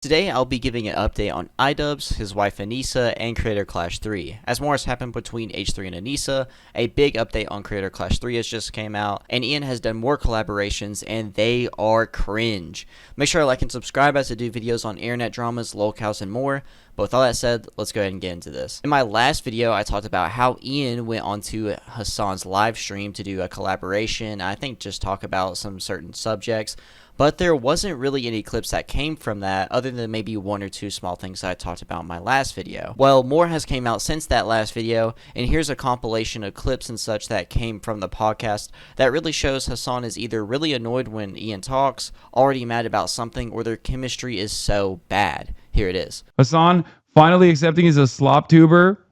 Today I'll be giving an update on iDubbbz, his wife Anisa, and Creator Clash 3. As more has happened between H3 and Anisa, a big update on Creator Clash 3 has just came out, and Ian has done more collaborations, and they are cringe. Make sure to like and subscribe as I do videos on internet dramas, lolcows, and more. But with all that said, let's go ahead and get into this. In my last video, I talked about how Ian went onto Hasan's live stream to do a collaboration, I think just talk about some certain subjects. But there wasn't really any clips that came from that other than maybe one or two small things that I talked about in my last video. Well, more has came out since that last video, and here's a compilation of clips and such that came from the podcast that really shows Hasan is either really annoyed when Ian talks, already mad about something, or their chemistry is so bad. Here it is. Hasan finally accepting he's a slop tuber.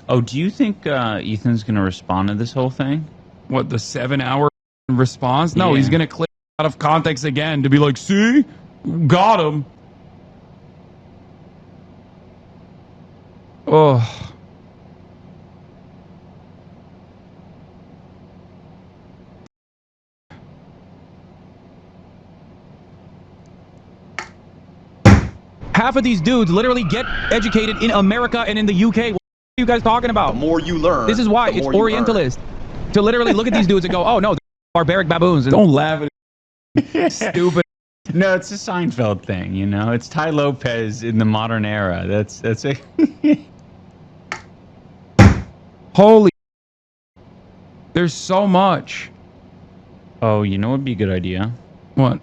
Oh, do you think Ethan's going to respond to this whole thing? What, the 7-hour response? No, Yeah. he's gonna clip out of context again to be like, see, got him. Oh, half of these dudes literally get educated in America and in the UK. What are you guys talking about? The more you learn, This is why the it's more you Orientalist to literally look at these dudes and go, oh no, they're barbaric baboons. Don't laugh at it. Stupid. No, it's a Seinfeld thing, you know? It's Ty Lopez in the modern era. That's it. Holy, there's so much. Oh, you know what would be a good idea? What?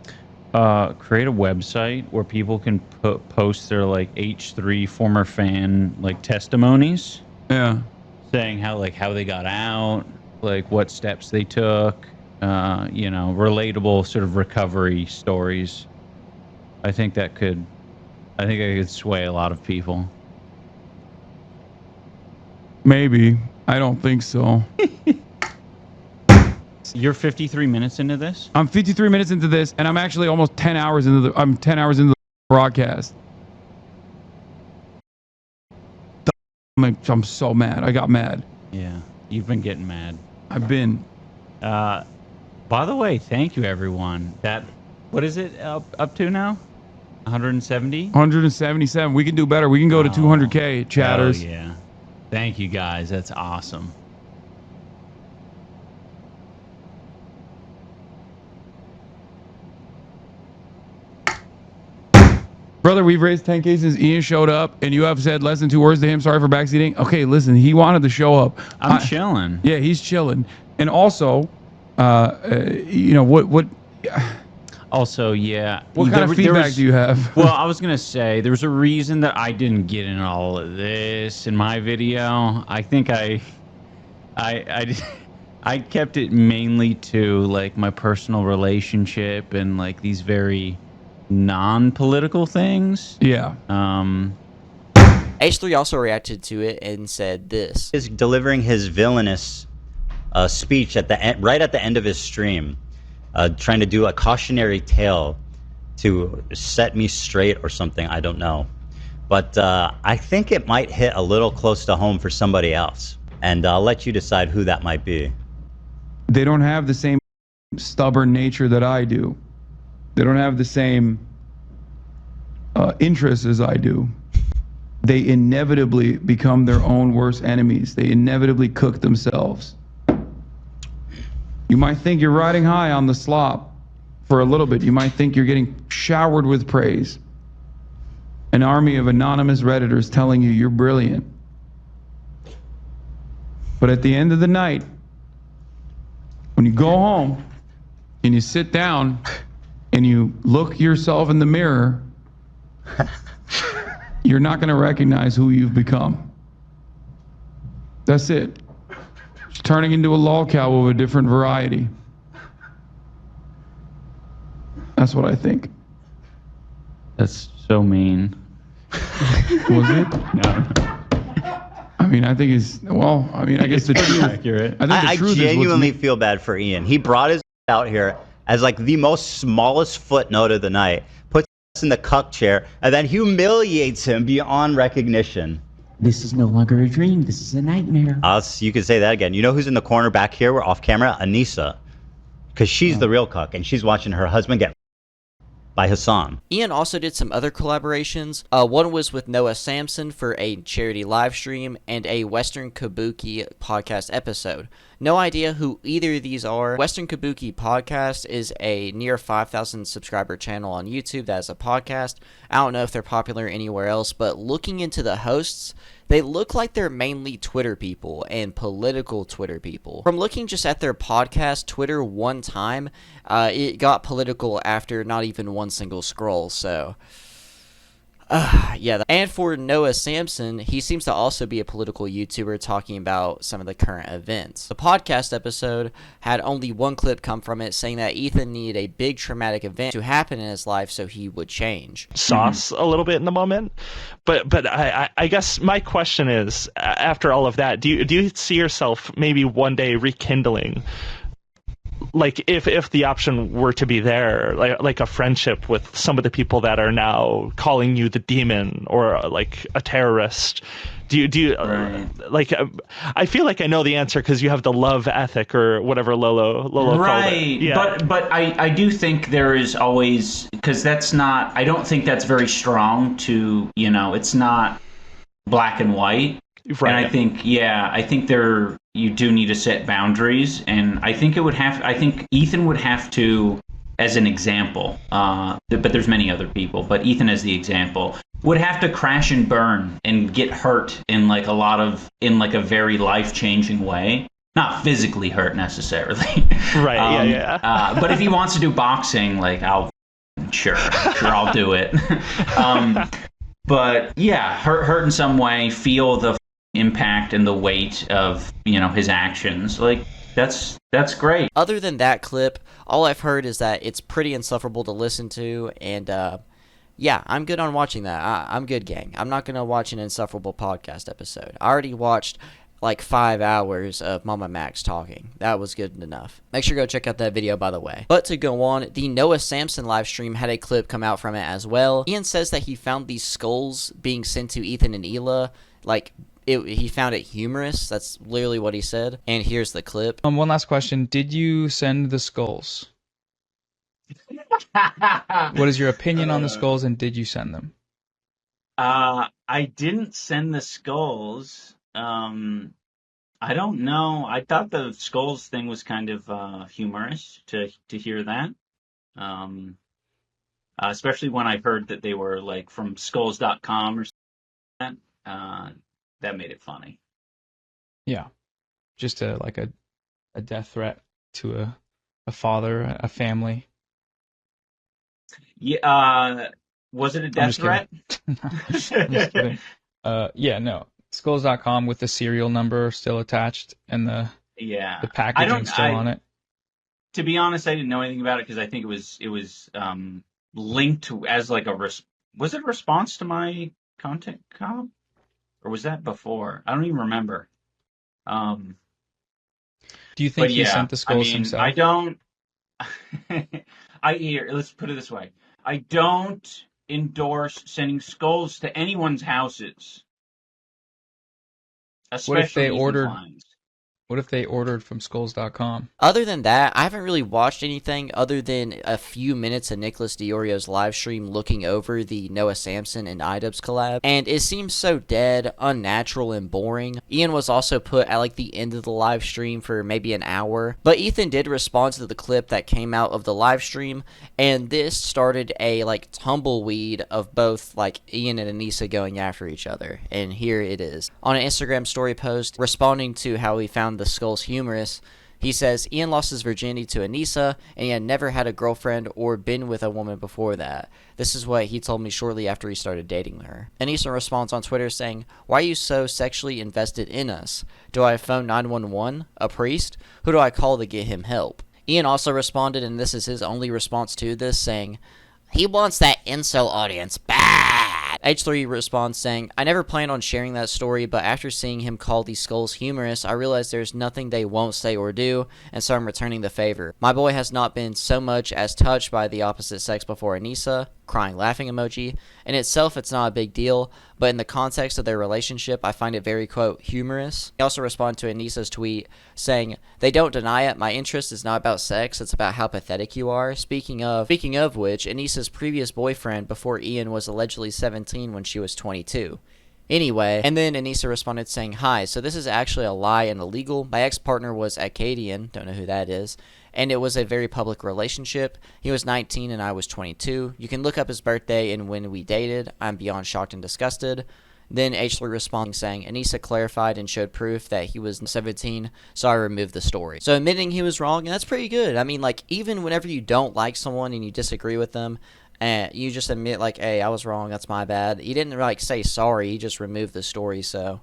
Create a website where people can post their like H3 former fan like testimonies, Yeah. saying how they got out, like what steps they took, you know, relatable sort of recovery stories. I think I could sway a lot of people. Maybe. I don't think so. You're 53 minutes into this? I'm 53 minutes into this, and I'm actually almost 10 hours into the. I'm 10 hours into the broadcast. I'm so mad. I got mad. Yeah, you've been getting mad. I've been. By the way, thank you everyone. What is it up to now? 170? 177. We can do better. We can go to 200K, chatters. Oh yeah. Thank you guys. That's awesome. Brother, we've raised 10K since Ian showed up, and you have said less than 2 words to him. Sorry for backseating. Okay, listen, he wanted to show up. I'm chilling. Yeah, he's chilling. And also, you know, what Also, yeah. kind of feedback do you have? Well, I was gonna say there's a reason that I didn't get in all of this in my video. I think I kept it mainly to like my personal relationship and like these very non-political things. Yeah. H3 also reacted to it and said this. Is delivering his villainous speech at the end, right at the end of his stream, trying to do a cautionary tale to set me straight or something. I don't know, but I think it might hit a little close to home for somebody else, and I'll let you decide who that might be. They don't have the same stubborn nature that I do. They don't have the same interests as I do. They inevitably become their own worst enemies. They inevitably cook themselves. You might think you're riding high on the slop for a little bit. You might think you're getting showered with praise. An army of anonymous Redditors telling you you're brilliant. But at the end of the night, when you go home and you sit down and you look yourself in the mirror, you're not going to recognize who you've become. That's it. It's turning into a lolcow of a different variety. That's what I think. That's so mean. Was it? No. I mean, I think it's, well, I mean, I guess the truth. Accurate. I think the I truth genuinely is feel bad for Ian. He brought his out here as like the most smallest footnote of the night, puts us in the cuck chair, and then humiliates him beyond recognition. This is no longer a dream. This is a nightmare. You could say that again. You know who's in the corner back here? We're off camera. Anisa. Because she's the real cuck, and she's watching her husband get by Hasan. Ian also did some other collaborations. One was with Noah Samson for a charity live stream and a Western Kabuki podcast episode. No idea who either of these are. Western Kabuki Podcast is a near 5,000 subscriber channel on YouTube that is a podcast. I don't know if they're popular anywhere else, but looking into the hosts, they look like they're mainly Twitter people and political Twitter people. From looking just at their podcast Twitter one time, it got political after not even one single scroll, so... yeah. And for Noah Samson, he seems to also be a political YouTuber talking about some of the current events. The podcast episode had only one clip come from it saying that Ethan needed a big traumatic event to happen in his life so he would change. Sauce a little bit in the moment, but I guess my question is, after all of that, do you see yourself maybe one day rekindling, like if the option were to be there, like a friendship with some of the people that are now calling you the demon or like a terrorist? Do you right. Like? I feel like I know the answer because you have the love ethic or whatever Lolo right. called it. Yeah. But I do think there is always, because that's not, I don't think that's very strong to, it's not black and white. Right. And I think you do need to set boundaries, and I think Ethan would have to, as an example, but there's many other people, but Ethan as the example, would have to crash and burn and get hurt in like a very life-changing way. Not physically hurt necessarily. Right, yeah. But if he wants to do boxing, like I'll do it. But yeah, hurt in some way, feel the impact and the weight of his actions, like that's great. Other than that clip, all I've heard is that it's pretty insufferable to listen to, and yeah, I'm good on watching that. I'm good, gang. I'm not gonna watch an insufferable podcast episode. I already watched like 5 hours of Mama Max talking. That was good enough. Make sure to go check out that video, by the way. But to go on, the Noah Samson live stream had a clip come out from it as well. Ian says that he found these skulls being sent to Ethan and Hila, like he found it humorous. That's literally what he said. And here's the clip. One last question. Did you send the skulls? What is your opinion on the skulls, and did you send them? I didn't send the skulls. I don't know. I thought the skulls thing was kind of humorous to hear that. Especially when I heard that they were like from skulls.com or something like that. That made it funny. Yeah. Just a death threat to a father, a family. Yeah. Was it a death threat? Just kidding. Yeah, no. Skulls.com with the serial number still attached and the packaging still on it. To be honest, I didn't know anything about it because I think it was linked to as like was it a response to my Content Comm? Or was that before? I don't even remember. Do you think he sent the skulls himself? I don't. Let's put it this way. I don't endorse sending skulls to anyone's houses. What if they ordered from skulls.com? Other than that, I haven't really watched anything other than a few minutes of Nicholas Diorio's live stream looking over the Noah Samson and iDubbbz collab, and it seems so dead, unnatural, and boring. Ian was also put at like the end of the live stream for maybe an hour, but Ethan did respond to the clip that came out of the live stream, and this started a like tumbleweed of both like Ian and Anisa going after each other, and here it is. On an Instagram story post, responding to how he found the skulls humorous, he says Ian lost his virginity to Anisa, and he had never had a girlfriend or been with a woman before that. This is what he told me shortly after he started dating her. Anisa responds on Twitter saying, "Why are you so sexually invested in us? Do I phone 911? A priest? Who do I call to get him help?" Ian also responded, and this is his only response to this, saying, "He wants that incel audience bad." H3 responds saying, "I never planned on sharing that story, but after seeing him call these skulls humorous, I realized there's nothing they won't say or do, and so I'm returning the favor. My boy has not been so much as touched by the opposite sex before Anisa. crying laughing emoji. In itself, it's not a big deal, but in the context of their relationship, I find it very, quote, humorous. He also responded to Anisa's tweet saying, "They don't deny it. My interest is not about sex. It's about how pathetic you are." Speaking of which, Anisa's previous boyfriend before Ian was allegedly 17 when she was 22. Anyway, and then Anisa responded saying, "Hi, so this is actually a lie and illegal. My ex-partner was Acadian," don't know who that is, "and it was a very public relationship. He was 19 and I was 22. You can look up his birthday and when we dated. I'm beyond shocked and disgusted." Then H3 responding saying, "Anisa clarified and showed proof that he was 17, so I removed the story." So admitting he was wrong, and that's pretty good. I mean, like, even whenever you don't like someone and you disagree with them, and you just admit, like, "Hey, I was wrong, that's my bad." He didn't, like, say sorry, he just removed the story, so,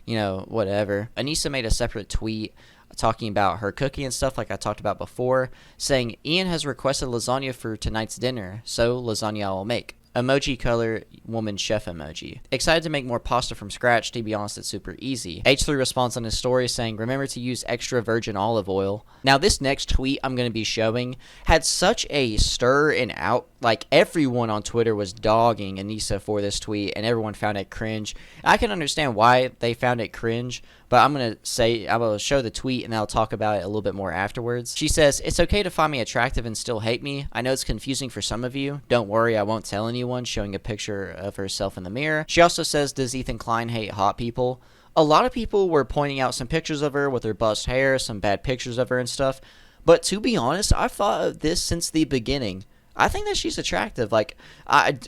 you know, whatever. Anisa made a separate tweet talking about her cooking and stuff like I talked about before, saying, "Ian has requested lasagna for tonight's dinner, so lasagna I will make." Emoji color woman chef emoji. Excited to make more pasta from scratch. To be honest, it's super easy. H3 responds on his story saying, "Remember to use extra virgin olive oil." Now this next tweet I'm going to be showing had such a stir and out. Like, everyone on Twitter was dogging Anisa for this tweet, and everyone found it cringe. I can understand why they found it cringe, but I'm going to show the tweet and I'll talk about it a little bit more afterwards. She says, "It's okay to find me attractive and still hate me. I know it's confusing for some of you. Don't worry, I won't tell anyone," showing a picture of herself in the mirror. She also says, "Does Ethan Klein hate hot people?" A lot of people were pointing out some pictures of her with her bust hair, some bad pictures of her and stuff. But to be honest, I've thought of this since the beginning. I think that she's attractive. Like,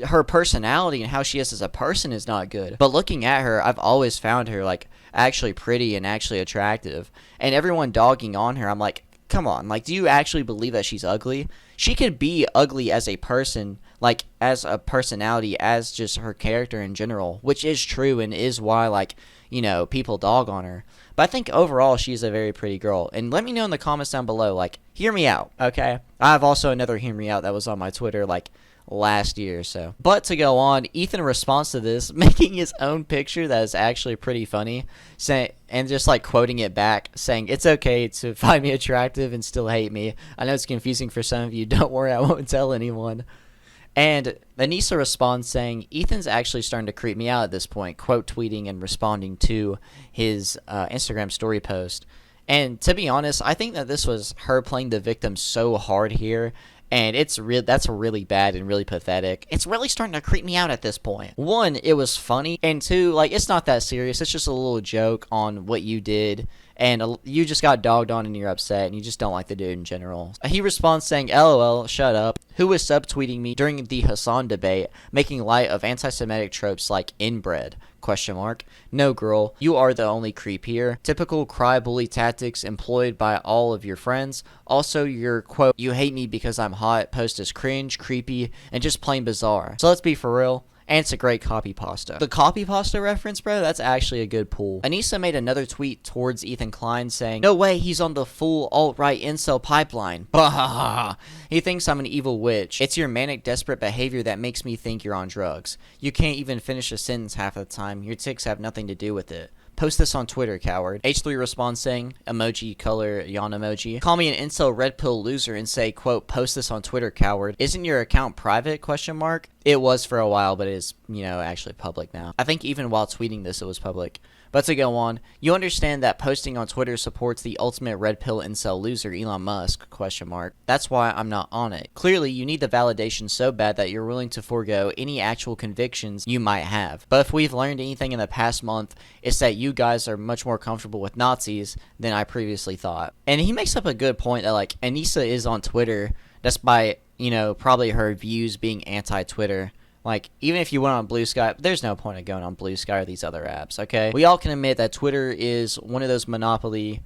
her personality and how she is as a person is not good. But looking at her, I've always found her, like, actually pretty and actually attractive. And everyone dogging on her, I'm like, come on. Like, do you actually believe that she's ugly? She could be ugly as a person, like, as a personality, as just her character in general, which is true and is why, like, you know, people dog on her. But I think overall she's a very pretty girl. And let me know in the comments down below, like, hear me out, okay? I have also another hear me out that was on my Twitter, like, last year or so. But to go on, Ethan responds to this, making his own picture that is actually pretty funny, and just, like, quoting it back, saying, "It's okay to find me attractive and still hate me. I know it's confusing for some of you. Don't worry, I won't tell anyone." And Anisa responds saying, "Ethan's actually starting to creep me out at this point," quote tweeting and responding to his Instagram story post. And to be honest, I think that this was her playing the victim so hard here, and that's really bad and really pathetic. It's really starting to creep me out at this point. One, it was funny, and two, like, it's not that serious. It's just a little joke on what you did, and you just got dogged on and you're upset, and you just don't like the dude in general. He responds saying, "LOL, shut up. Who was subtweeting me during the Hasan debate, making light of anti-Semitic tropes like inbred? Question mark. No, girl, you are the only creep here. Typical cry bully tactics employed by all of your friends. Also, your quote, 'You hate me because I'm hot' post is cringe, creepy, and just plain bizarre. So let's be for real. And it's a great copy pasta." The copy pasta reference, bro, that's actually a good pull. Anisa made another tweet towards Ethan Klein saying, "No way, he's on the full alt-right incel pipeline. Bah. He thinks I'm an evil witch. It's your manic, desperate behavior that makes me think you're on drugs. You can't even finish a sentence half of the time. Your tics have nothing to do with it. Post this on Twitter, coward." H3 responds saying, emoji color yawn emoji, "Call me an incel red pill loser and say, quote, 'Post this on Twitter, coward.' Isn't your account private? Question mark. It was for a while, but it is, you know, actually public now. I think even while tweeting this, it was public. But to go on, you understand that posting on Twitter supports the ultimate red pill incel loser, Elon Musk, question mark. That's why I'm not on it. Clearly, you need the validation so bad that you're willing to forego any actual convictions you might have. But if we've learned anything in the past month, it's that you guys are much more comfortable with Nazis than I previously thought." And he makes up a good point that, like, Anisa is on Twitter despite, you know, probably her views being anti-Twitter. Like, even if you went on Blue Sky, there's no point of going on Blue Sky or these other apps, okay? We all can admit that Twitter is one of those monopoly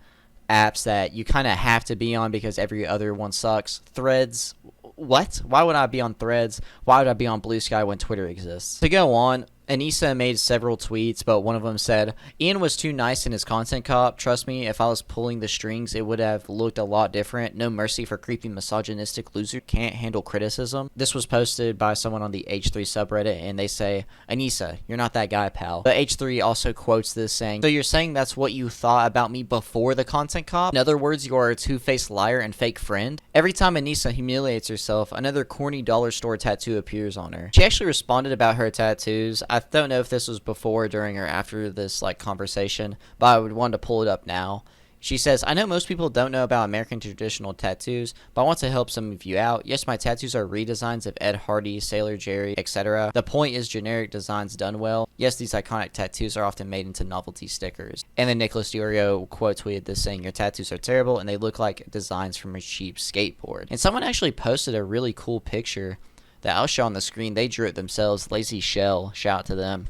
apps that you kind of have to be on because every other one sucks. Threads, what? Why would I be on Threads? Why would I be on Blue Sky when Twitter exists? To go on, Anisa made several tweets, but one of them said, Ian was too nice in his content cop. Trust me, if I was pulling the strings, it would have looked a lot different. No mercy for creepy misogynistic loser can't handle criticism. This was posted by someone on the H3 subreddit, and they say, Anisa, you're not that guy, pal. But H3 also quotes this saying, so you're saying that's what you thought about me before the content cop? In other words, you are a two-faced liar and fake friend? Every time Anisa humiliates herself, another corny dollar store tattoo appears on her. She actually responded about her tattoos. I don't know if this was before, during, or after this conversation, but I would want to pull it up now. She says, I know most people don't know about American traditional tattoos, but I want to help some of you out. Yes, my tattoos are redesigns of Ed Hardy, Sailor Jerry, etc. The point is generic designs done well. Yes, these iconic tattoos are often made into novelty stickers. And then Nicholas Diorio quote tweeted this saying, your tattoos are terrible and they look like designs from a cheap skateboard. And someone actually posted a really cool picture that I'll show on the screen. They drew it themselves. Lazy Shell, shout out to them.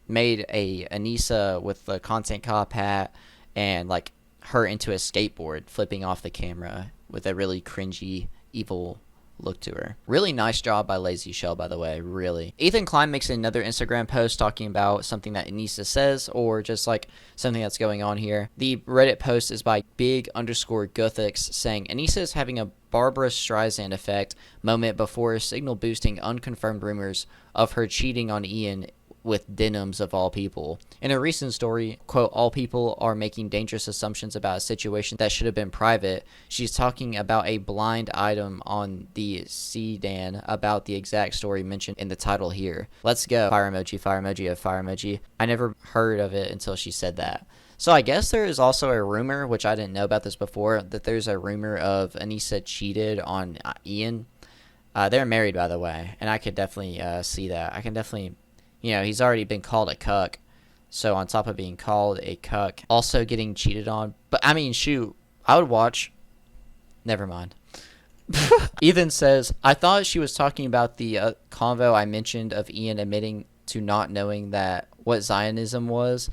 Made a Anisa with the content cop hat and her into a skateboard flipping off the camera with a really cringy, evil look to her. Really nice job by Lazy Shell, by the way, really. Ethan Klein makes another Instagram post talking about something that Anisa says, or just something that's going on here. The Reddit post is by big_Guthix saying, Anisa is having a Barbara Streisand effect moment before signal boosting unconfirmed rumors of her cheating on Ian with denims of all people. In a recent story, quote, all people are making dangerous assumptions about a situation that should have been private. She's talking about a blind item on the sedan about the exact story mentioned in the title here. Let's go. Fire emoji, fire emoji, a fire emoji. I never heard of it until she said that. So I guess there is also a rumor, which I didn't know about this before, that there's a rumor of Anisa cheated on Ian. They're married, by the way, and I could definitely see that. I can definitely... he's already been called a cuck. So on top of being called a cuck, also getting cheated on. But I mean, shoot, I would watch. Never mind. Ethan says, I thought she was talking about the convo I mentioned of Ian admitting to not knowing what Zionism was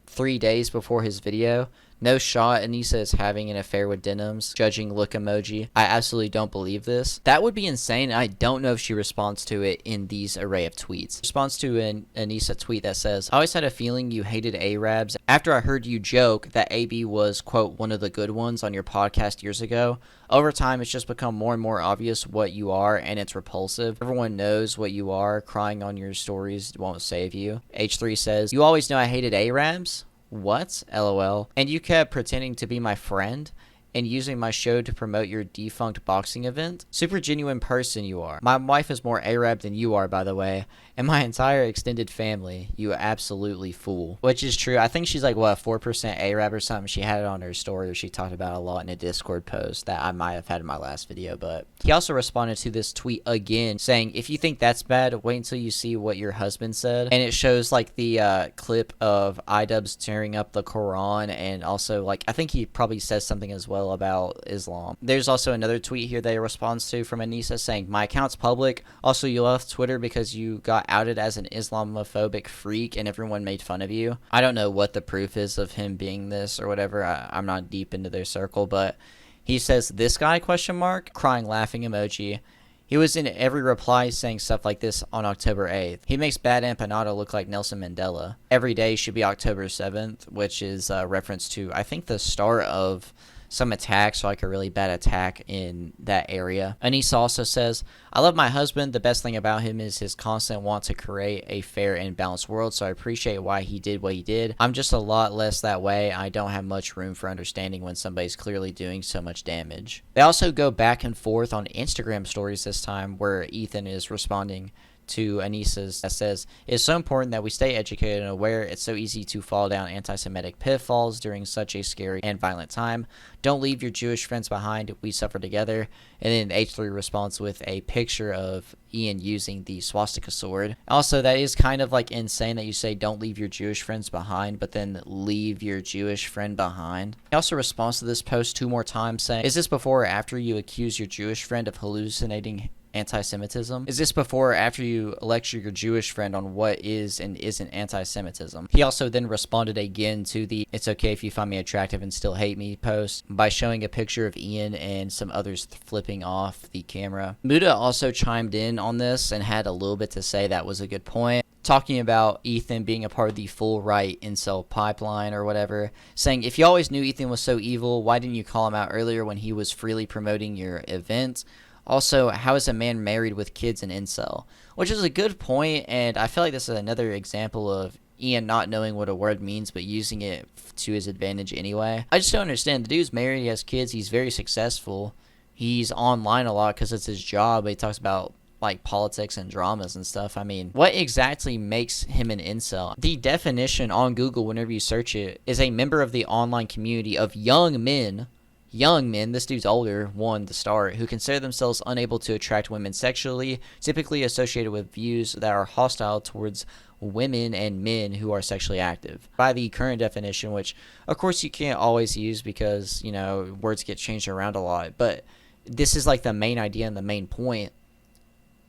3 days before his video. No shot Anisa is having an affair with denims. Judging look emoji. I absolutely don't believe this. That would be insane. I don't know if she responds to it in these array of tweets. Responds to an Anisa tweet that says, I always had a feeling you hated Arabs. After I heard you joke that AB was, quote, one of the good ones on your podcast years ago. Over time, it's just become more and more obvious what you are, and it's repulsive. Everyone knows what you are. Crying on your stories won't save you. H3 says, you always know I hated Arabs? What? LOL. And you kept pretending to be my friend and using my show to promote your defunct boxing event? Super genuine person you are. My wife is more Arab than you are, by the way, and my entire extended family. You absolutely fool. Which is true. I think she's 4% Arab or something. She had it on her story, or she talked about it a lot in a Discord post that I might have had in my last video. But he also responded to this tweet again saying, if you think that's bad, wait until you see what your husband said. And it shows the clip of iDubbbz tearing up the Quran, and also I think he probably says something as well about Islam. There's also another tweet here that he responds to from Anisa saying, my account's public. Also, you left Twitter because you got outed as an Islamophobic freak and everyone made fun of you. I don't know what the proof is of him being this or whatever. I'm not deep into their circle, but he says, this guy, question mark, crying laughing emoji. He was in every reply saying stuff like this on October 8th. He makes Bad Empanada look like Nelson Mandela. Every day should be October 7th, which is a reference to, I think, the start of some attack, so a really bad attack in that area. Anisa also says, I love my husband. The best thing about him is his constant want to create a fair and balanced world, so I appreciate why he did what he did. I'm just a lot less that way. I don't have much room for understanding when somebody's clearly doing so much damage. They also go back and forth on Instagram stories this time, where Ethan is responding to Anisa's that says, it's so important that we stay educated and aware. It's so easy to fall down anti-Semitic pitfalls during such a scary and violent time. Don't leave your Jewish friends behind. We suffer together. And then H3 responds with a picture of Ian using the swastika sword. Also, that is kind of insane that you say don't leave your Jewish friends behind, but then leave your Jewish friend behind. He also responds to this post 2 more times saying, is this before or after you accuse your Jewish friend of hallucinating anti-Semitism? Is this before or after you lecture your Jewish friend on what is and isn't anti-Semitism? He also then responded again to the it's okay if you find me attractive and still hate me post by showing a picture of Ian and some others flipping off the camera. Muda also chimed in on this and had a little bit to say that was a good point. talking about Ethan being a part of the full right incel pipeline or whatever, saying, if you always knew Ethan was so evil, why didn't you call him out earlier when he was freely promoting your event? Also, how is a man married with kids an incel? Which is a good point, and I feel like this is another example of Ian not knowing what a word means but using it to his advantage anyway. I just don't understand. The dude's married, he has kids, he's very successful. He's online a lot because it's his job. He talks about like politics and dramas and stuff. I mean, what exactly makes him an incel? The definition on Google, whenever you search it, is a member of the online community of young men, this dude's older, one to start, who consider themselves unable to attract women sexually, typically associated with views that are hostile towards women and men who are sexually active. By the current definition, which of course you can't always use because, you know, words get changed around a lot, but this is like the main idea and the main point.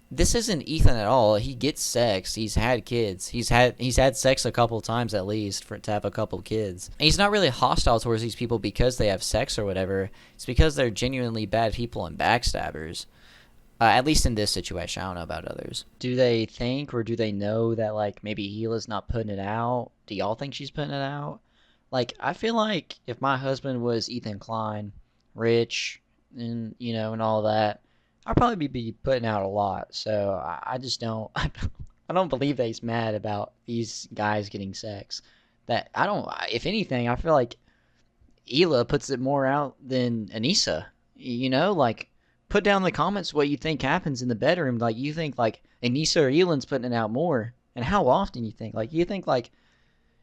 This isn't Ethan at all. He gets sex. He's had kids. He's had sex a couple times at least to have a couple kids. And he's not really hostile towards these people because they have sex or whatever. It's because they're genuinely bad people and backstabbers. At least in this situation. I don't know about others. Do they think or do they know that like maybe Gila's not putting it out? Do y'all think she's putting it out? Like, I feel like if my husband was Ethan Klein, rich, and you know, and all that, I'd probably be putting out a lot. So I just don't, I don't believe that he's mad about these guys getting sex. That I don't. If anything, I feel like Hila puts it more out than Anisa. You know, like, put down in the comments what you think happens in the bedroom. Like, you think like Anisa or Elan's putting it out more, and how often you think. Like, you think like,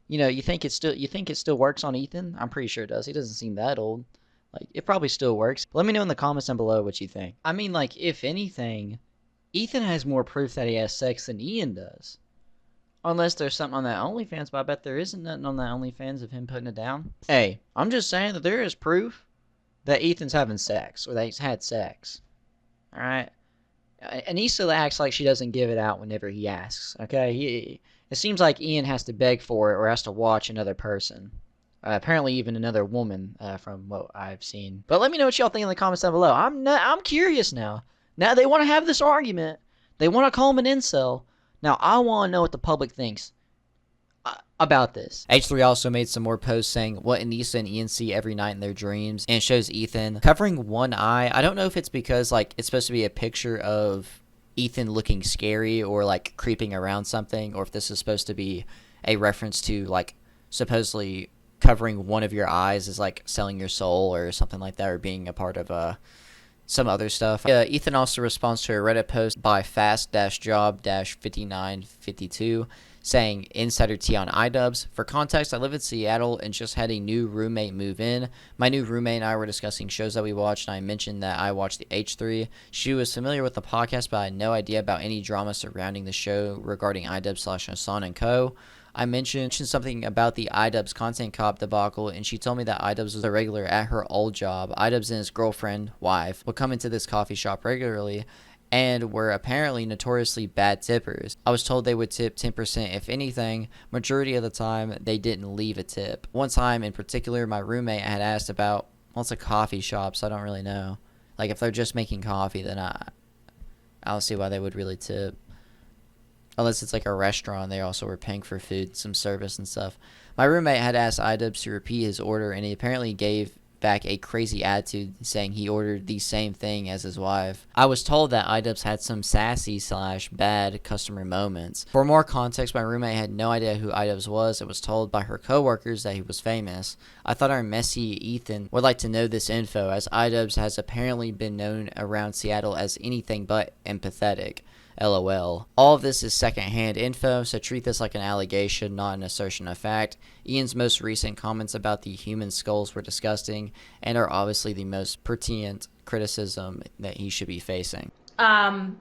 you know, you think it still works on Ethan. I'm pretty sure it does. He doesn't seem that old. Like, it probably still works. Let me know in the comments down below what you think. I mean, like, if anything, Ethan has more proof that he has sex than Ian does. Unless there's something on that OnlyFans, but I bet there isn't nothing on that OnlyFans of him putting it down. Hey, I'm just saying that there is proof that Ethan's having sex, or that he's had sex. Alright? Anisa acts like she doesn't give it out whenever he asks, okay? It seems like Ian has to beg for it or has to watch another person. Apparently even another woman, from what I've seen. But let me know what y'all think in the comments down below. I'm curious now. Now they want to have this argument. They want to call him an incel. Now I want to know what the public thinks about this. H3 also made some more posts saying what Anisa and Ian see every night in their dreams, and shows Ethan covering one eye. I don't know if it's because like it's supposed to be a picture of Ethan looking scary or like creeping around something, or if this is supposed to be a reference to like supposedly covering one of your eyes is like selling your soul or something like that, or being a part of some other stuff. Ethan also responds to a Reddit post by fast-job-5952 saying, insider tea on iDubbbz. For context, I live in Seattle and just had a new roommate move in. My new roommate and I were discussing shows that we watched, and I mentioned that I watched the H3. She was familiar with the podcast, but I had no idea about any drama surrounding the show regarding iDubbbz/Hasan and Co. I mentioned something about the iDubbbz Content Cop debacle, and she told me that iDubbbz was a regular at her old job. iDubbbz and his girlfriend, wife, would come into this coffee shop regularly and were apparently notoriously bad tippers. I was told they would tip 10% if anything. Majority of the time, they didn't leave a tip. One time in particular, my roommate had asked about, well, it's a coffee shop, so I don't really know. Like, if they're just making coffee, then I don't see why they would really tip. Unless it's like a restaurant, they also were paying for food, some service and stuff. My roommate had asked iDubbbz to repeat his order, and he apparently gave back a crazy attitude, saying he ordered the same thing as his wife. I was told that iDubbbz had some sassy/bad customer moments. For more context, my roommate had no idea who iDubbbz was and was told by her coworkers that he was famous. I thought our messy Ethan would like to know this info, as iDubbbz has apparently been known around Seattle as anything but empathetic. LOL. All of this is secondhand info, so treat this like an allegation, not an assertion of fact. Ian's most recent comments about the human skulls were disgusting and are obviously the most pertinent criticism that he should be facing. There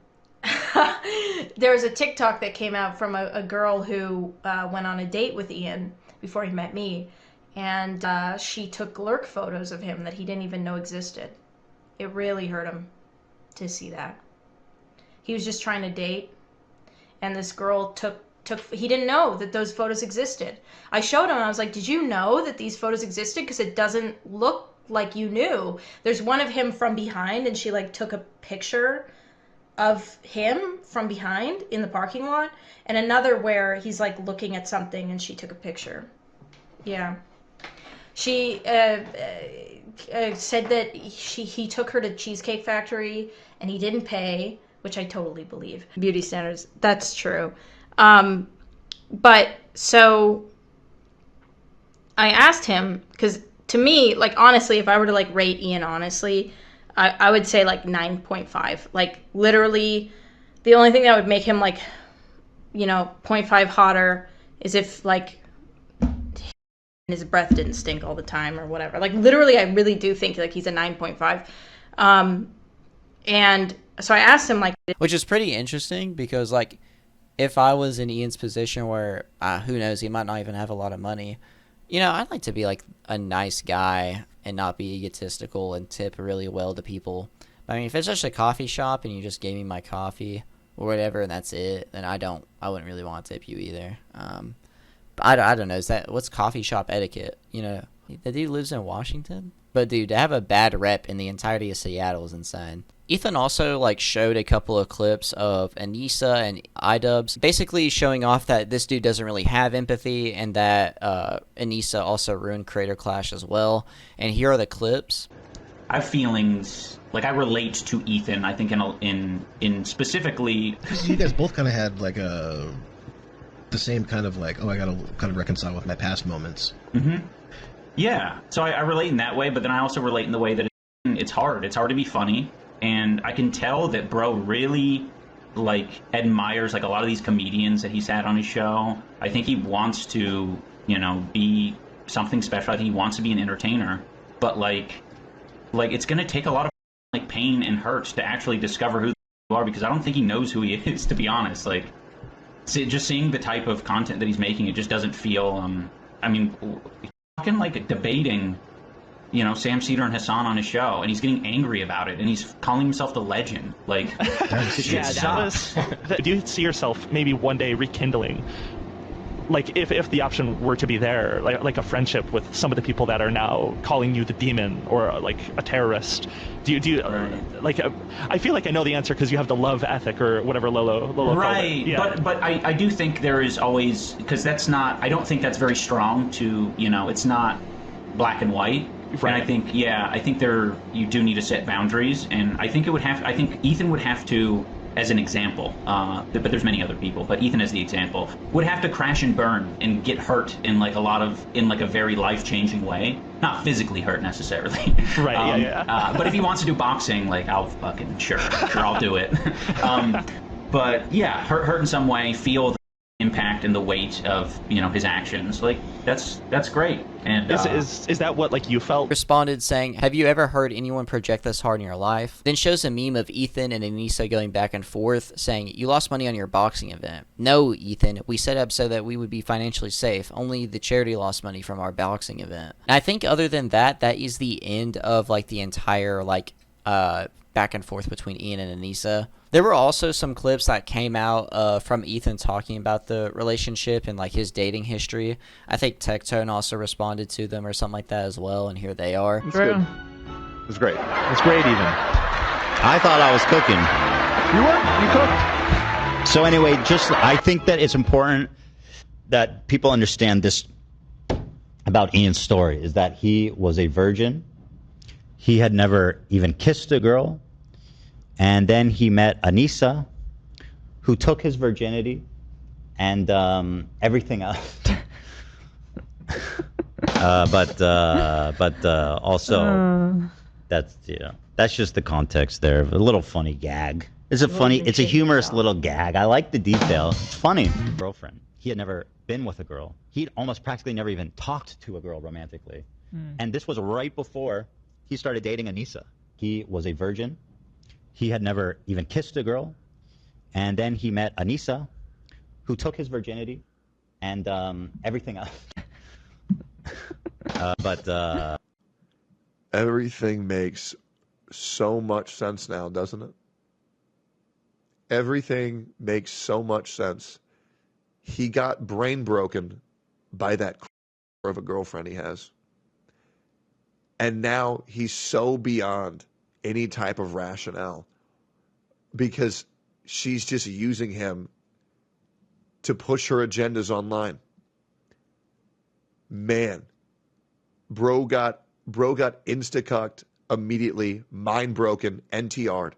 was a TikTok that came out from a girl who went on a date with Ian before he met me, and she took lurk photos of him that he didn't even know existed. It really hurt him to see that. He was just trying to date, and this girl he didn't know that those photos existed. I showed him, and I was like, did you know that these photos existed? Because it doesn't look like you knew. There's one of him from behind, and she like took a picture of him from behind in the parking lot, and another where he's like looking at something and she took a picture. Yeah. She said that he took her to Cheesecake Factory and he didn't pay, which I totally believe. Beauty standards, that's true. But so I asked him, because to me, like, honestly, if I were to like rate Ian honestly, I would say like 9.5. Like, literally, the only thing that would make him like, 0.5 hotter is if like his breath didn't stink all the time or whatever. Like, literally, I really do think like he's a 9.5. And so I asked him, like, which is pretty interesting because, like, if I was in Ian's position where who knows, he might not even have a lot of money, I'd like to be like a nice guy and not be egotistical and tip really well to people. I mean, if it's just a coffee shop and you just gave me my coffee or whatever and that's it, then I wouldn't really want to tip you either. I don't know. What's coffee shop etiquette? The dude lives in Washington, but dude, to have a bad rep in the entirety of Seattle is insane. Ethan also like showed a couple of clips of Anisa and iDubbbz, basically showing off that this dude doesn't really have empathy and that Anisa also ruined Creator Clash as well. And here are the clips. I have feelings, like I relate to Ethan. I think in specifically, you guys both kind of had like the same kind of like, I gotta kind of reconcile with my past moments. Mm-hmm. Yeah, so I relate in that way, but then I also relate in the way that it's hard. It's hard to be funny. And I can tell that bro really, like, admires, like, a lot of these comedians that he's had on his show. I think he wants to, be something special. I think he wants to be an entertainer. But, like it's going to take a lot of, like, pain and hurt to actually discover who you are, because I don't think he knows who he is, to be honest. Like, just seeing the type of content that he's making, it just doesn't feel, fucking, like, debating Sam Cedar and Hasan on his show, and he's getting angry about it, and he's calling himself the legend. Like, this shit sucks. Do you see yourself maybe one day rekindling, like, if the option were to be there, like a friendship with some of the people that are now calling you the demon or like a terrorist? Do you like? I feel like I know the answer because you have the love ethic or whatever Lolo right, called it. Yeah. But I do think there is always, because that's not. I don't think that's very strong to it's not black and white. Right. And I think you do need to set boundaries, and I think Ethan would have to, as an example, but there's many other people, but Ethan as the example, would have to crash and burn and get hurt in a very life-changing way. Not physically hurt necessarily. Right, yeah. But if he wants to do boxing, like, I'll fucking, sure, I'll do it. But yeah, hurt in some way, feel the impact and the weight of his actions. Like, that's great. And is that what, like, you felt? Responded saying, have you ever heard anyone project this hard in your life? Then shows a meme of Ethan and Anisa going back and forth saying, you lost money on your boxing event. No, Ethan, we set up so that we would be financially safe. Only the charity lost money from our boxing event. And I think other than that, that is the end of like the entire like back and forth between Ian and Anisa. There were also some clips that came out from Ethan talking about the relationship and like his dating history. I think Tectone also responded to them or something like that as well, and here they are. It's good. It's great. It's great, Ethan. I thought I was cooking. You were? You cooked? So anyway, I think that it's important that people understand this about Ian's story, is that he was a virgin. He had never even kissed a girl. And then he met Anisa, who took his virginity and everything else. But also, that's just the context there. A little funny gag. It's a humorous little gag. I like the detail. It's funny. Girlfriend. He had never been with a girl. He'd almost practically never even talked to a girl romantically. And this was right before he started dating Anisa. He was a virgin. He had never even kissed a girl. And then he met Anisa, who took his virginity and everything else. Everything makes so much sense now, doesn't it? Everything makes so much sense. He got brain broken by that of a girlfriend he has. And now he's so beyond any type of rationale. because she's just using him to push her agendas online. Man, bro got insta-cucked immediately, mind broken, NTR'd.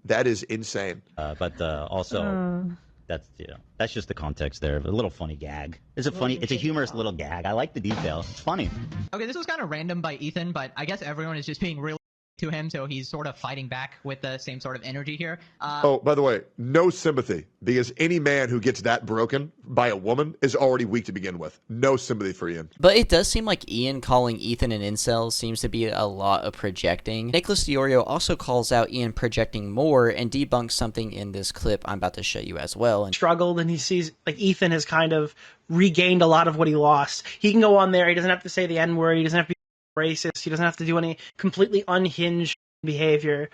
That is insane. But also, that's just the context there. A little funny gag. It's a humorous little gag. I like the detail. It's funny. Okay, this was kind of random by Ethan, but I guess everyone is just being really to him, so he's sort of fighting back with the same sort of energy here. Oh, by the way, no sympathy, because any man who gets that broken by a woman is already weak to begin with. No sympathy for Ian. But it does seem like Ian calling Ethan an incel seems to be a lot of projecting. Nicholas Diorio also calls out Ian projecting more and debunks something in this clip I'm about to show you as well. Struggled, and he sees like Ethan has kind of regained a lot of what he lost. He can go on there. He doesn't have to say the N-word. He doesn't have to be racist. He doesn't have to do any completely unhinged behavior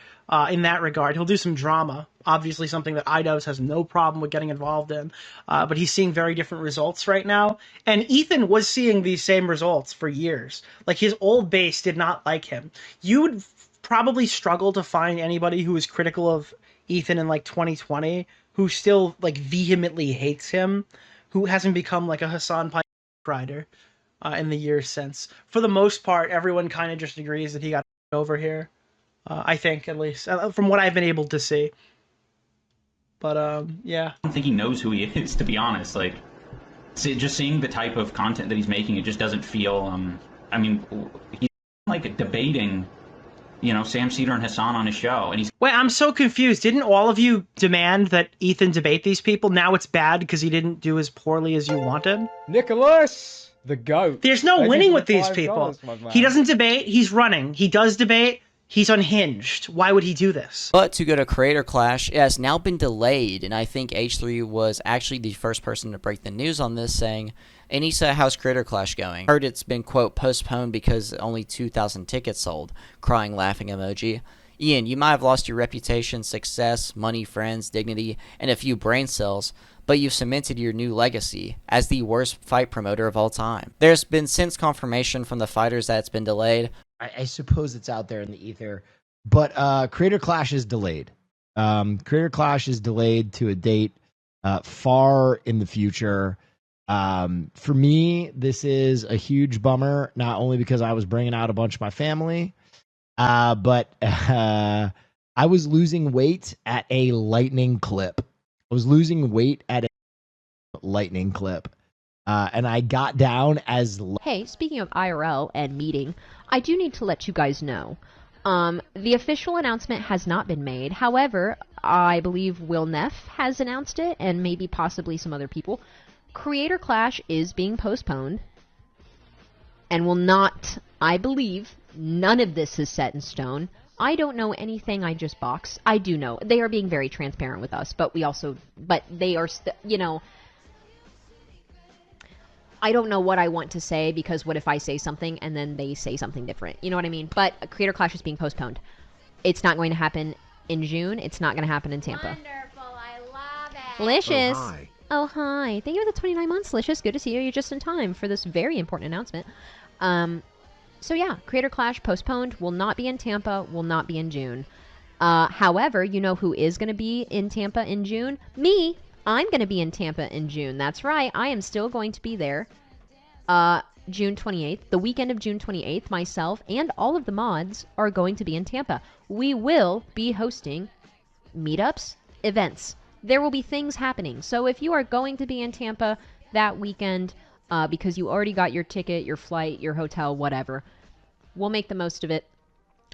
in that regard. He'll do some drama, obviously something that iDubbbz has no problem with getting involved in, but he's seeing very different results right now. And Ethan was seeing these same results for years. Like, his old base did not like him. You would probably struggle to find anybody who was critical of Ethan in like 2020 who still like vehemently hates him, who hasn't become like a Hasan rider in the years since. For the most part, everyone kind of just agrees that he got over here. I think, at least, from what I've been able to see. But, yeah. I don't think he knows who he is, to be honest. Like, just seeing the type of content that he's making, it just doesn't feel, I mean, he's like debating, you know, Sam Cedar and Hasan on his show, and he's... Wait, I'm so confused. Didn't all of you demand that Ethan debate these people? Now it's bad because he didn't do as poorly as you wanted? Nicholas! The GOAT. There's no winning with these people. He doesn't debate, he's running. He does debate, he's unhinged. Why would he do this? But to go to Creator Clash, it has now been delayed, and I think H3 was actually the first person to break the news on this, saying, Anisa, how's Creator Clash going? Heard it's been, quote, postponed because only 2,000 tickets sold. Crying, laughing emoji. Ian, you might have lost your reputation, success, money, friends, dignity, and a few brain cells, but you've cemented your new legacy as the worst fight promoter of all time. There's been since confirmation from the fighters that it's been delayed. I suppose it's out there in the ether, but Creator Clash is delayed. Creator Clash is delayed to a date far in the future. For me, this is a huge bummer, not only because I was bringing out a bunch of my family, but I was losing weight at a lightning clip. And I got down as... Hey, speaking of IRL and meeting, I do need to let you guys know. The official announcement has not been made. However, I believe Will Neff has announced it, and maybe possibly some other people. Creator Clash is being postponed and will not, I believe, none of this is set in stone. I don't know anything, I just box. I do know. They are being very transparent with us, but they are, you know, I don't know what I want to say, because what if I say something and then they say something different? You know what I mean? But Creator Clash is being postponed. It's not going to happen in June. It's not going to happen in Tampa. Wonderful. I love it. Licious. Oh, hi. Oh, hi. Thank you for the 29 months, Licious. Good to see you. You're just in time for this very important announcement. So yeah, Creator Clash postponed, will not be in Tampa, will not be in June. However, you know who is going to be in Tampa in June? Me. I'm going to be in Tampa in June. That's right. I am still going to be there. June 28th, the weekend of June 28th, myself and all of the mods are going to be in Tampa. We will be hosting meetups, events. There will be things happening. So if you are going to be in Tampa that weekend, because you already got your ticket, your flight, your hotel, whatever, we'll make the most of it.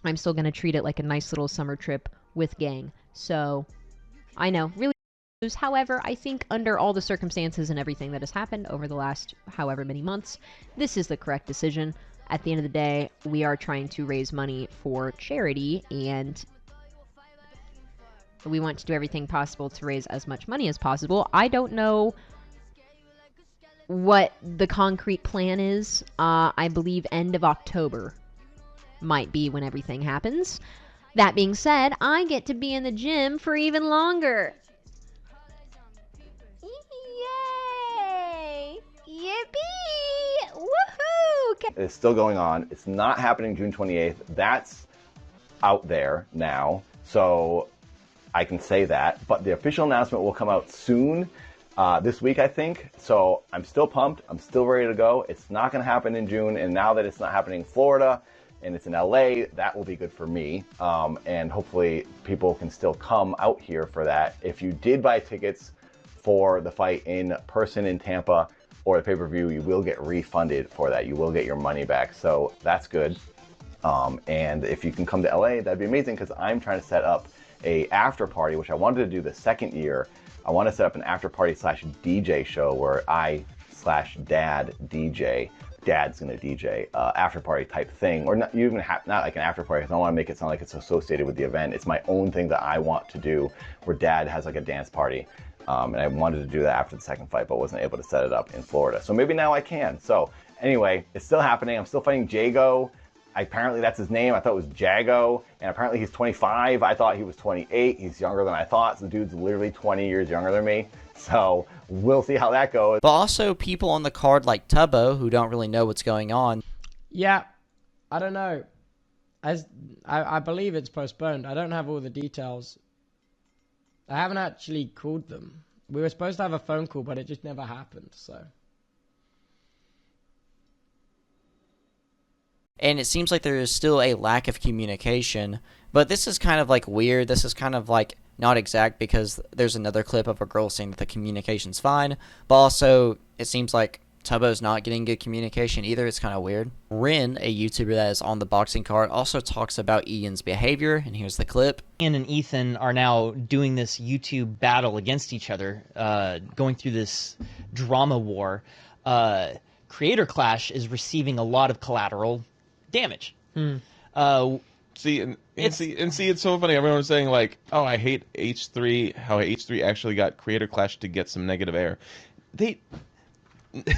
I'm still going to treat it like a nice little summer trip with gang. So, I know, really. However, I think under all the circumstances and everything that has happened over the last however many months, this is the correct decision. At the end of the day, we are trying to raise money for charity, and we want to do everything possible to raise as much money as possible. I don't know what the concrete plan is. I believe end of October might be when everything happens. That being said, I get to be in the gym for even longer. Yay! Yippee! Woohoo! It's still going on. It's not happening June 28th. That's out there now. So I can say that. But the official announcement will come out soon, this week, I think. So I'm still pumped. I'm still ready to go. It's not going to happen in June. And now that it's not happening in Florida and it's in LA, that will be good for me. And hopefully people can still come out here for that. If you did buy tickets for the fight in person in Tampa or the pay-per-view, you will get refunded for that. You will get your money back. So that's good. And if you can come to LA, that'd be amazing, because I'm trying to set up a after party, which I wanted to do the second year. I want to set up an after party / DJ show where I/dad DJ, dad's gonna DJ, after party type thing, or not even not like an after party, because I don't want to make it sound like it's associated with the event. It's my own thing that I want to do, where dad has like a dance party. And I wanted to do that after the second fight, but wasn't able to set it up in Florida. So maybe now I can. So anyway, it's still happening. I'm still fighting Jago. Apparently that's his name. I thought it was Jago, and apparently he's 25. I thought he was 28. He's younger than I thought. So the dude's literally 20 years younger than me. So we'll see how that goes. But also people on the card like Tubbo, who don't really know what's going on. Yeah, I don't know. I believe it's postponed. I don't have all the details. I haven't actually called them. We were supposed to have a phone call, but it just never happened, so... And it seems like there is still a lack of communication. But this is kind of like weird. This is kind of like not exact, because there's another clip of a girl saying that the communication's fine. But also, it seems like Tubbo's not getting good communication either. It's kind of weird. Rin, a YouTuber that is on the boxing card, also talks about Ian's behavior. And here's the clip. Ian and Ethan are now doing this YouTube battle against each other, going through this drama war. Creator Clash is receiving a lot of collateral damage. See, it's so funny. Everyone's saying like, "Oh, I hate H3. How H3 actually got Creator Clash to get some negative air." They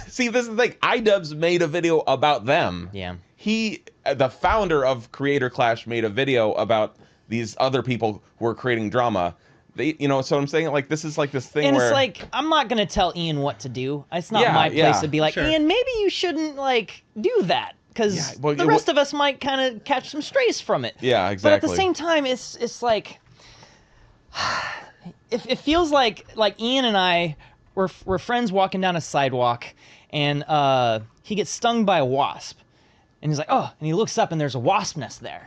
see, this is like iDubbbz made a video about them. Yeah, he, the founder of Creator Clash, made a video about these other people who are creating drama. They, so I'm saying, like, this is like this thing and where it's like, I'm not gonna tell Ian what to do. It's not my place to be like, Ian, maybe you shouldn't like do that, because the rest of us might kind of catch some strays from it. Yeah, exactly. But at the same time, it's like, it feels like Ian and I were friends walking down a sidewalk, and he gets stung by a wasp, and he's like, oh, and he looks up and there's a wasp nest there.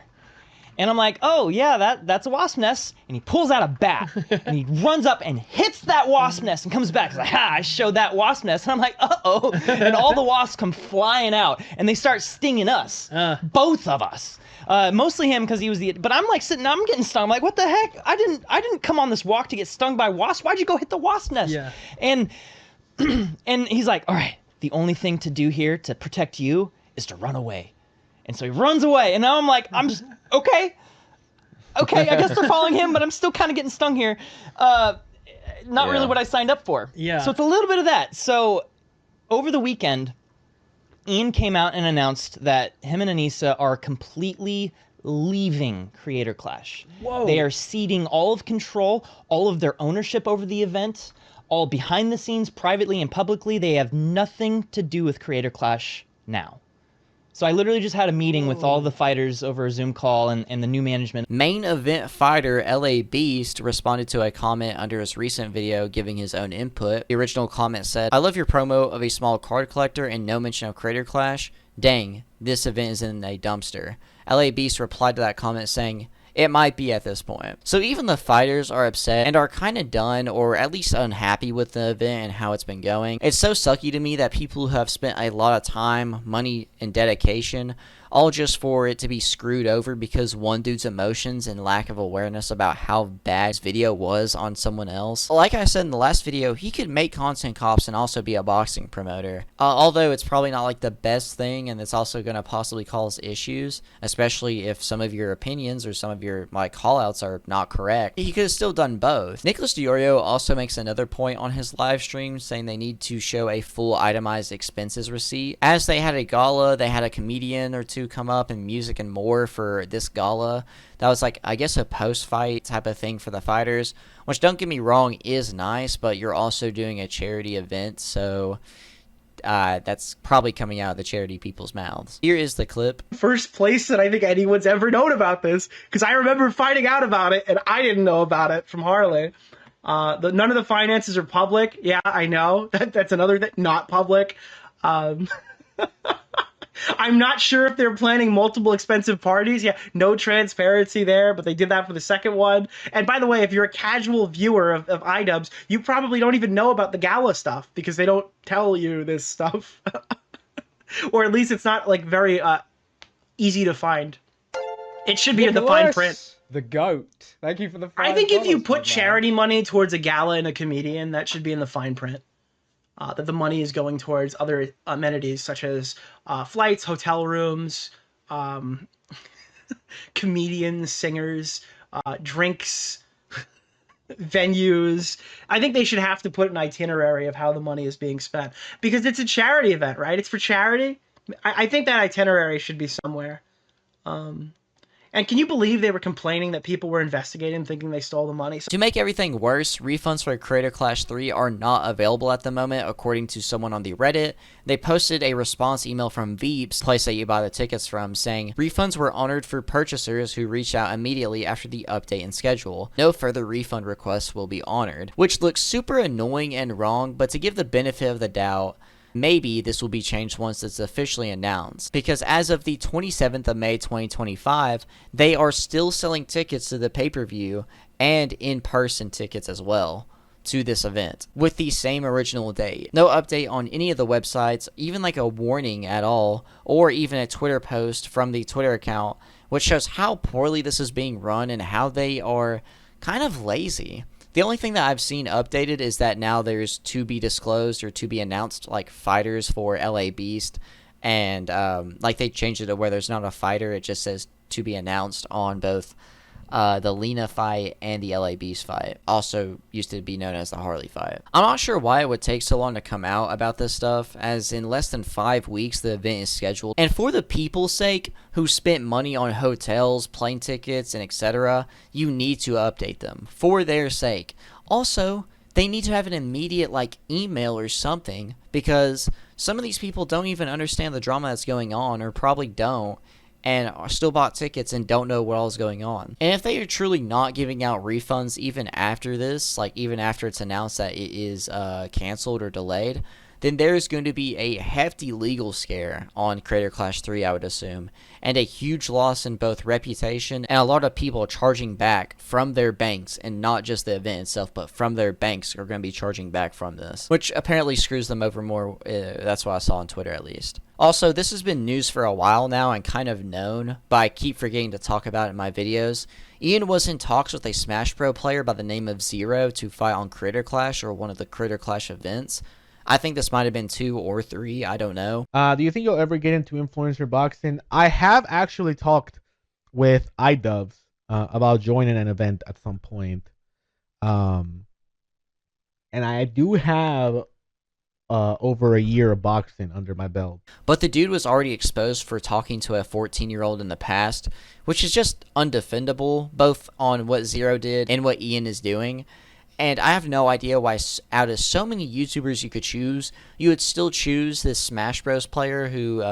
And I'm like, oh, yeah, that's a wasp nest. And he pulls out a bat, and he runs up and hits that wasp nest and comes back. He's like, ha, I showed that wasp nest. And I'm like, uh-oh. And all the wasps come flying out, and they start stinging us, both of us. Mostly him, because he was but I'm like I'm getting stung. I'm like, what the heck? I didn't come on this walk to get stung by wasps. Why'd you go hit the wasp nest? Yeah. And he's like, all right, the only thing to do here to protect you is to run away. And so he runs away, and now I'm like, I'm just, okay, I guess they're following him, but I'm still kind of getting stung here. Not really what I signed up for. Yeah. So it's a little bit of that. So over the weekend, Ian came out and announced that him and Anisa are completely leaving Creator Clash. Whoa. They are ceding all of control, all of their ownership over the event, all behind the scenes, privately and publicly. They have nothing to do with Creator Clash now. So I literally just had a meeting with all the fighters over a Zoom call and the new management. Main event fighter iDubbbz responded to a comment under his recent video giving his own input. The original comment said, I love your promo of a small card collector and no mention of Creator Clash. Dang, this event is in a dumpster. iDubbbz replied to that comment saying, it might be at this point. So even the fighters are upset and are kind of done, or at least unhappy with the event and how it's been going. It's so sucky to me that people who have spent a lot of time, money, and dedication, all just for it to be screwed over because one dude's emotions and lack of awareness about how bad his video was on someone else. Like I said in the last video, he could make content cops and also be a boxing promoter. Although it's probably not like the best thing, and it's also going to possibly cause issues, especially if some of your opinions or some of your call-outs are not correct. He could have still done both. Nicholas DiOrio also makes another point on his live stream, saying they need to show a full itemized expenses receipt. As they had a gala, they had a comedian or two come up and music and more for this gala. That was like, I guess, a post-fight type of thing for the fighters, which, don't get me wrong, is nice, but you're also doing a charity event, so that's probably coming out of the charity people's mouths. Here is the clip. First place that I think anyone's ever known about this, because I remember finding out about it and I didn't know about it from Harley. None of the finances are public. Yeah, I know. That's another thing, not public. I'm not sure if they're planning multiple expensive parties. Yeah, no transparency there, but they did that for the second one. And by the way, if you're a casual viewer of iDubbbz, you probably don't even know about the gala stuff because they don't tell you this stuff. Or at least it's not like very easy to find. It should be in the fine print. The GOAT. Thank you for the $5. I think if you put charity money towards a gala and a comedian, that should be in the fine print. That the money is going towards other amenities such as flights, hotel rooms, comedians, singers, drinks, venues. I think they should have to put an itinerary of how the money is being spent because it's a charity event, right? It's for charity. I think that itinerary should be somewhere. And can you believe they were complaining that people were investigating, thinking they stole the money? To make everything worse, refunds for Creator Clash 3 are not available at the moment, according to someone on the Reddit. They posted a response email from Veeps, place that you buy the tickets from, saying, refunds were honored for purchasers who reached out immediately after the update and schedule. No further refund requests will be honored. Which looks super annoying and wrong, but to give the benefit of the doubt, maybe this will be changed once it's officially announced, because as of the 27th of May 2025, they are still selling tickets to the pay-per-view and in-person tickets as well to this event with the same original date. No update on any of the websites, even like a warning at all, or even a Twitter post from the Twitter account, which shows how poorly this is being run and how they are kind of lazy. The only thing that I've seen updated is that now there's to be disclosed or to be announced like fighters for LA Beast, and like they changed it to where there's not a fighter, it just says to be announced on both the Lena fight and the LA Beast fight, also used to be known as the Harley fight. I'm not sure why it would take so long to come out about this stuff, as in less than 5 weeks the event is scheduled, and for the people's sake who spent money on hotels, plane tickets, and etc., you need to update them for their sake. Also, they need to have an immediate like email or something, because some of these people don't even understand the drama that's going on, or probably don't, and still bought tickets and don't know what all is going on. And if they are truly not giving out refunds even after this, like even after it's announced that it is canceled or delayed, then there's going to be a hefty legal scare on Creator Clash 3, I would assume, and a huge loss in both reputation, and a lot of people charging back from their banks, and not just the event itself, but from their banks are going to be charging back from this, which apparently screws them over more. That's what I saw on Twitter at least. Also, this has been news for a while now and kind of known, but I keep forgetting to talk about it in my videos. Ian was in talks with a Smash Bros player by the name of Zero to fight on Creator Clash or one of the Creator Clash events. I think this might have been 2 or 3, I don't know. Do you think you'll ever get into influencer boxing? I have actually talked with iDubbbz about joining an event at some point. And I do have over a year of boxing under my belt. But the dude was already exposed for talking to a 14-year-old in the past, which is just undefendable, both on what Zero did and what Ian is doing. And I have no idea why, out of so many YouTubers you could choose, you would still choose this Smash Bros player who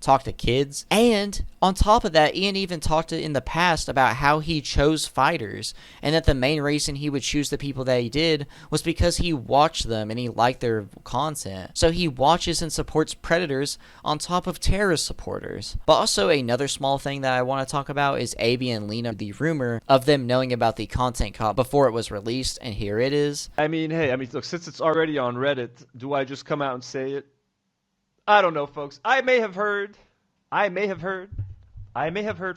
talked to kids. And on top of that, Ian even talked in the past about how he chose fighters, and that the main reason he would choose the people that he did was because he watched them and he liked their content. So he watches and supports predators on top of terrorist supporters. But also another small thing that I want to talk about is AB and Lena, the rumor of them knowing about the content cop before it was released, and here it is. I mean, hey, look, since it's already on Reddit, do I just come out and say it? I don't know, folks. I may have heard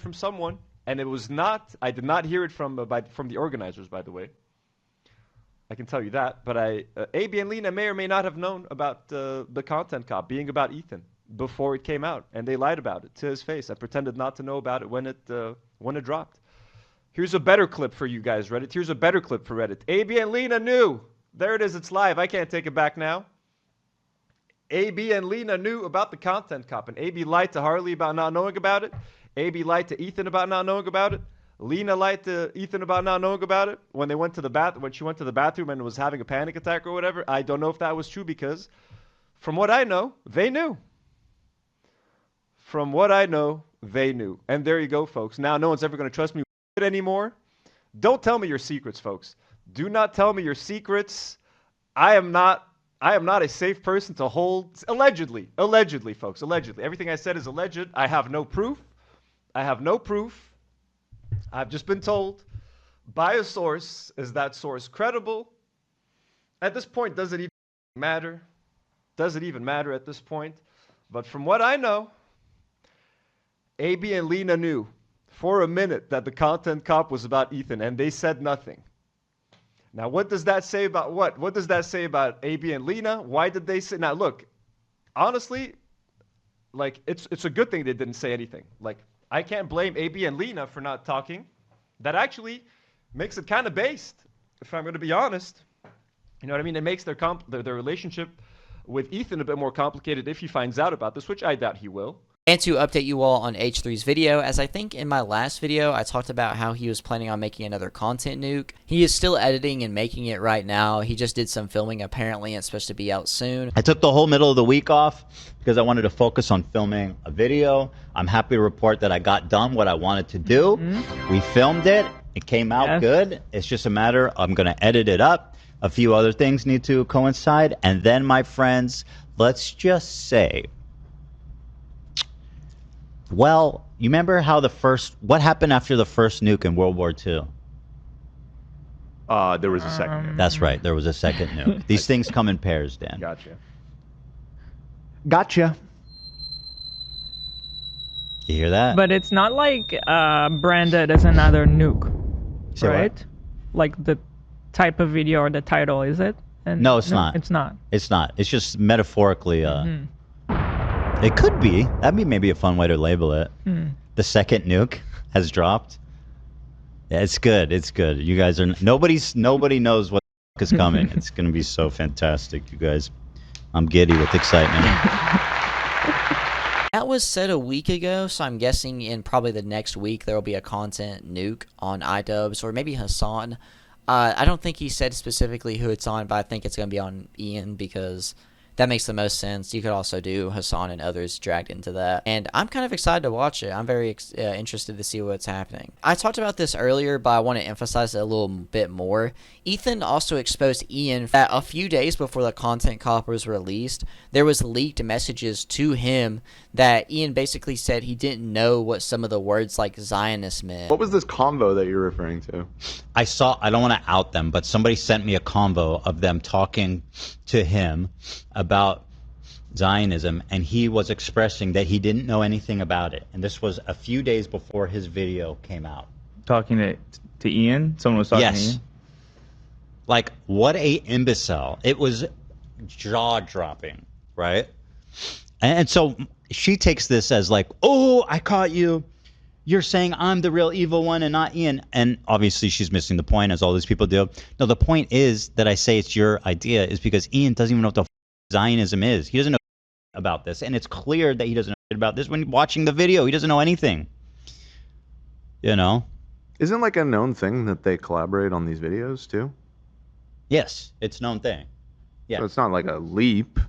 from someone, and it was not, I did not hear it from the organizers, by the way. I can tell you that, but AB and Lena may or may not have known about the content cop being about Ethan before it came out, and they lied about it to his face. I pretended not to know about it when it dropped. Here's a better clip for you guys, Reddit. Here's a better clip for Reddit. AB and Lena knew. There it is. It's live. I can't take it back now. AB and Lena knew about the content cop, and AB lied to Harley about not knowing about it. AB lied to Ethan about not knowing about it. Lena lied to Ethan about not knowing about it when she went to the bathroom and was having a panic attack or whatever. I don't know if that was true, because From what I know, they knew. From what I know, they knew. And there you go, folks. Now no one's ever going to trust me anymore. Don't tell me your secrets, folks. Do not tell me your secrets. I am not a safe person to hold. Allegedly, folks. Allegedly. Everything I said is alleged. I have no proof. I've just been told by a source. Is that source credible? At this point, does it even matter? Does it even matter at this point? But from what I know, AB and Lena knew for a minute that the content cop was about Ethan, and they said nothing. Now, what does that say about what? What does that say about AB and Lena? Why did they say? Now, look, honestly, like it's a good thing they didn't say anything. Like, I can't blame AB and Lena for not talking. That actually makes it kind of based, if I'm going to be honest. You know what I mean? It makes their relationship with Ethan a bit more complicated if he finds out about this, which I doubt he will. And to update you all on H3's video, as I think in my last video, I talked about how he was planning on making another Content Nuke. He is still editing and making it right now. He just did some filming apparently, and it's supposed to be out soon. I took the whole middle of the week off because I wanted to focus on filming a video. I'm happy to report that I got done what I wanted to do. We filmed it. It came out good. It's just a matter, I'm going to edit it up. A few other things need to coincide. And then, my friends, let's just say, well, you remember how what happened after the first nuke in World War II? There was a second nuke. That's right. There was a second nuke. These things come in pairs, Dan. Gotcha. You hear that? But it's not like branded as another nuke, Say right? what? Like the type of video or the title, is it? And No, it's not. It's not. It's not. It's just metaphorically. It could be. That'd be maybe a fun way to label it. The second nuke has dropped. Yeah, it's good. It's good. You guys are nobody knows what is coming. It's gonna be so fantastic, you guys. I'm giddy with excitement. That was said a week ago, so I'm guessing in probably the next week there will be a Content Nuke on iDubbbz or maybe Hasan. I don't think he said specifically who it's on, but I think it's going to be on Ian because that makes the most sense. You could also do Hasan and others dragged into that. And I'm kind of excited to watch it. I'm very interested to see what's happening. I talked about this earlier, but I want to emphasize it a little bit more. Ethan also exposed Ian that a few days before the Content Cop was released, there was leaked messages to him that Ian basically said he didn't know what some of the words like Zionist meant. What was this convo that you're referring to? I don't want to out them, but somebody sent me a convo of them talking to him about Zionism, and he was expressing that he didn't know anything about it. And this was a few days before his video came out. Talking to Ian? Someone was talking to Ian? Like, what a imbecile. It was jaw-dropping, right? And so she takes this as like, oh, I caught you. You're saying I'm the real evil one and not Ian. And obviously she's missing the point, as all these people do. No, the point is that I say it's your idea is because Ian doesn't even know what the Zionism is. He doesn't know about this. And it's clear that he doesn't know about this when watching the video. He doesn't know anything. You know? Isn't like a known thing that they collaborate on these videos too? Yes, it's a known thing. Yeah. So it's not like a leap.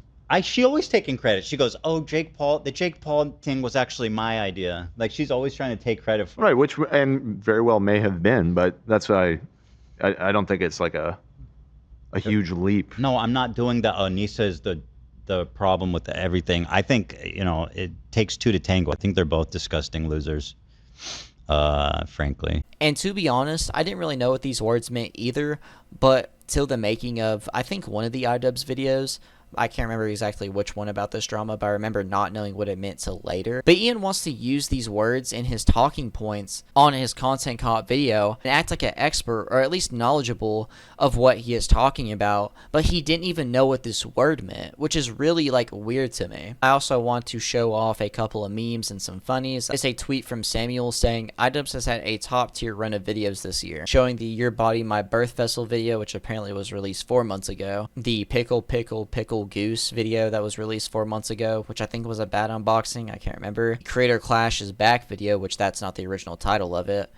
She always taking credit. She goes, "Oh, the Jake Paul thing was actually my idea." Like she's always trying to take credit for. Right, which and very well may have been, but that's why I don't think it's like a huge leap. No, I'm not doing the Anisa is the problem with everything. I think it takes two to tango. I think they're both disgusting losers, frankly. And to be honest, I didn't really know what these words meant either, but till the making of I think one of the iDubbbz videos. I can't remember exactly which one about this drama, but I remember not knowing what it meant till later. But Ian wants to use these words in his talking points on his Content Cop video and act like an expert or at least knowledgeable of what he is talking about, but he didn't even know what this word meant, which is really like weird to me. I also want to show off a couple of memes and some funnies. It's a tweet from Samuel saying, iDubbbz has had a top tier run of videos this year, showing the Your Body My Birth Vessel video, which apparently was released 4 months ago, the Pickle Goose video that was released 4 months ago, which I think was a bad unboxing. I can't remember. Creator Clash is Back video, which that's not the original title of it.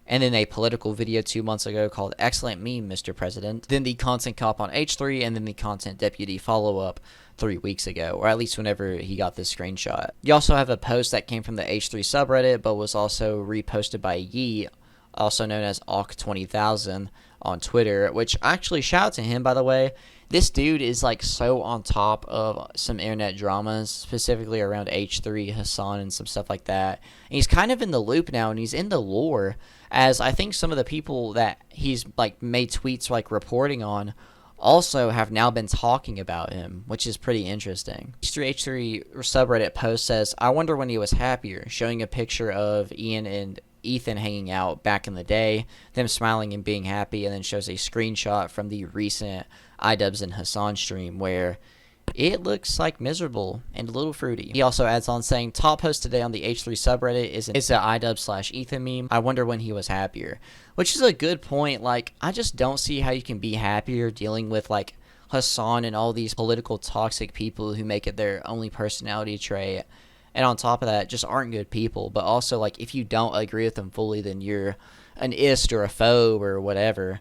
And then a political video 2 months ago called Excellent Meme, Mr. President. Then the content cop on H3, and then the content deputy follow-up 3 weeks ago, or at least whenever he got this screenshot. You also have a post that came from the H3 subreddit, but was also reposted by Yi, also known as Awk20000 on Twitter, which actually shout out to him, by the way. This dude is like so on top of some internet dramas, specifically around H3, Hasan, and some stuff like that. And he's kind of in the loop now, and he's in the lore, as I think some of the people that he's like made tweets like reporting on also have now been talking about him, which is pretty interesting. H3h3 subreddit post says, I wonder when he was happier, showing a picture of Ian and Ethan hanging out back in the day, them smiling and being happy, and then shows a screenshot from the recent iDubbbz and Hasan stream where it looks like miserable and a little fruity. He also adds on saying, top post today on the H3 subreddit is an iDubbbz/Ethan meme. I wonder when he was happier. Which is a good point. Like, I just don't see how you can be happier dealing with like Hasan and all these political toxic people who make it their only personality trait. And on top of that, just aren't good people. But also, like, if you don't agree with them fully, then you're an ist or a phobe or whatever.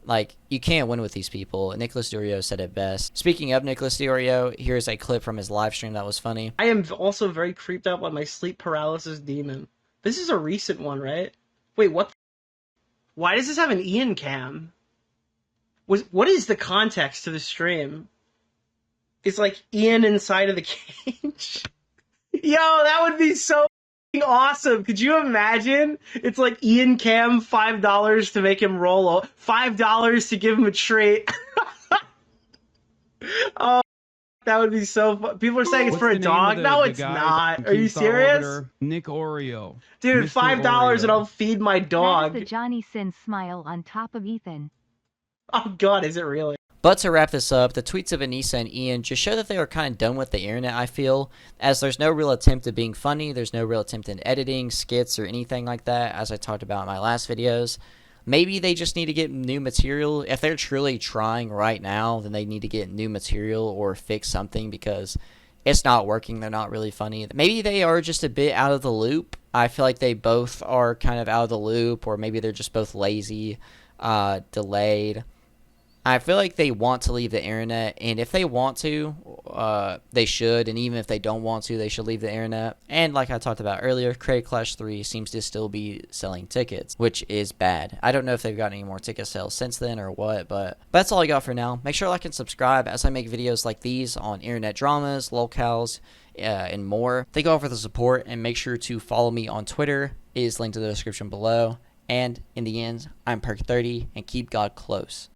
Like, you can't win with these people. Nicholas Diorio said it best. Speaking of Nicholas Diorio, here's a clip from his live stream that was funny. I am also very creeped out by my sleep paralysis demon. This is a recent one, right? Wait, what? Why does this have an Ian cam? What is the context to the stream? It's like Ian inside of the cage. Yo, that would be so awesome. Could you imagine? It's like Ian Cam, $5 to make him roll, $5 to give him a treat. Oh, that would be so fun. People are saying it's for a dog. No, it's not. Are you serious? Nick Oreo. Dude, Mr. $5 Oreo. and I'll feed my dog. That is the Johnny Sin smile on top of Ethan. Oh god, is it really? But to wrap this up, the tweets of Anisa and Ian just show that they are kind of done with the internet, I feel, as there's no real attempt at being funny, there's no real attempt in editing, skits, or anything like that, as I talked about in my last videos. Maybe they just need to get new material. If they're truly trying right now, then they need to get new material or fix something because it's not working, they're not really funny. Maybe they are just a bit out of the loop. I feel like they both are kind of out of the loop, or maybe they're just both lazy, delayed. I feel like they want to leave the internet, and if they want to, they should, and even if they don't want to, they should leave the internet. And like I talked about earlier, Creator Clash 3 seems to still be selling tickets, which is bad. I don't know if they've got any more ticket sales since then or what, but that's all I got for now. Make sure to like and subscribe as I make videos like these on internet dramas, lolcows, and more. Thank you all for the support, and make sure to follow me on Twitter. It is linked in the description below. And in the end, I'm PERK30, and keep God close.